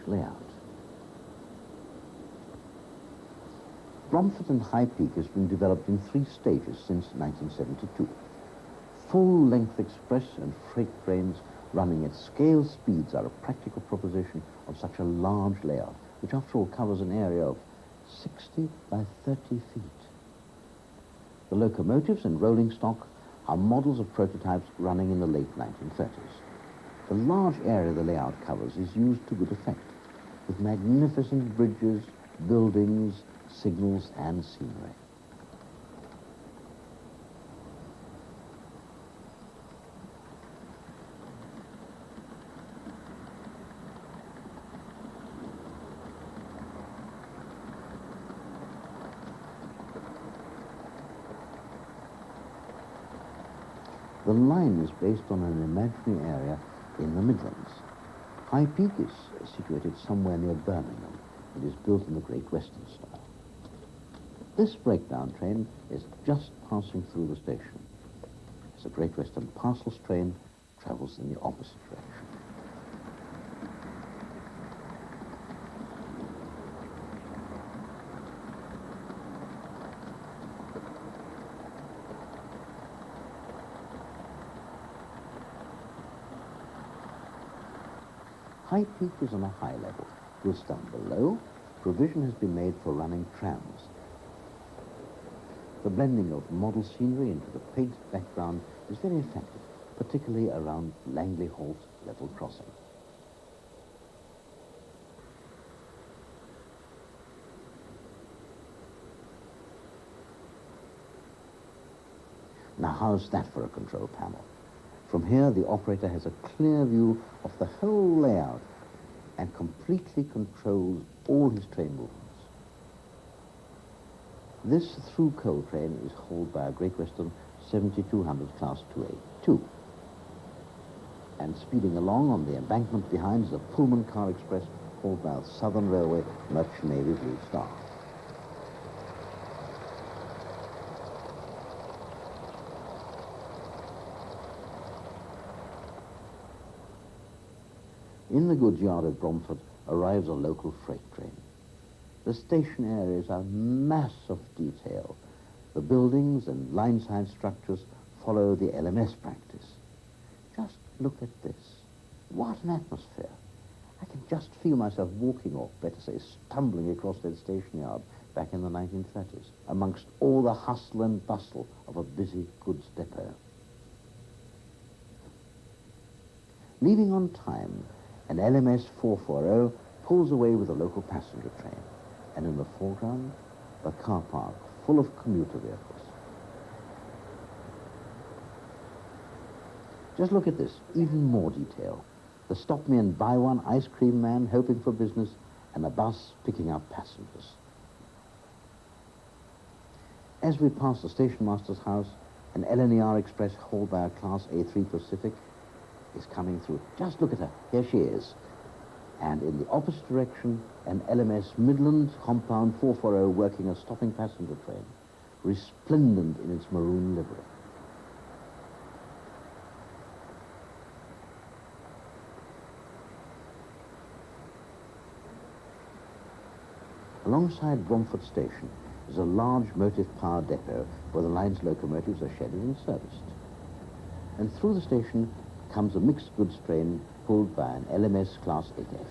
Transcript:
layout. Bromford and High Peak has been developed in 3 stages since 1972. Full-length express and freight trains running at scale speeds are a practical proposition on such a large layout, which after all covers an area of 60 by 30 feet. The locomotives and rolling stock are models of prototypes running in the late 1930s. The large area the layout covers is used to good effect, with magnificent bridges, buildings, signals and scenery. The line is based on an imaginary area in the Midlands. High Peak is situated somewhere near Birmingham. It is built in the Great Western style. This breakdown train is just passing through the station, as the Great Western parcels train travels in the opposite direction. High Peak is on a high level. Just down below, provision has been made for running trams. The blending of model scenery into the paved background is very effective, particularly around Langley Halt level crossing. Now how's that for a control panel? From here, the operator has a clear view of the whole layout and completely controls all his train movements. This through coal train is hauled by a Great Western 7200 Class 2A2. And speeding along on the embankment behind is a Pullman car express hauled by a Southern Railway Merchant Navy Blue Star. In the goods yard at Bromford arrives a local freight train. The station areas are a mass of detail. The buildings and line-side structures follow the LMS practice. Just look at this. What an atmosphere. I can just feel myself walking, or better say, stumbling across that station yard back in the 1930s, amongst all the hustle and bustle of a busy goods depot. Leaving on time, an LMS 440 pulls away with a local passenger train, and in the foreground, the car park full of commuter vehicles. Just look at this, even more detail. The stop me and buy one ice cream man hoping for business, and a bus picking up passengers. As we pass the station master's house, an LNER express hauled by a Class A3 Pacific is coming through. Just look at her. Here she is. And in the opposite direction, an LMS Midland compound 440 working a stopping passenger train, resplendent in its maroon livery. Alongside Bromford Station is a large motive power depot where the line's locomotives are shedded and serviced. And through the station comes a mixed goods train pulled by an LMS Class 8F.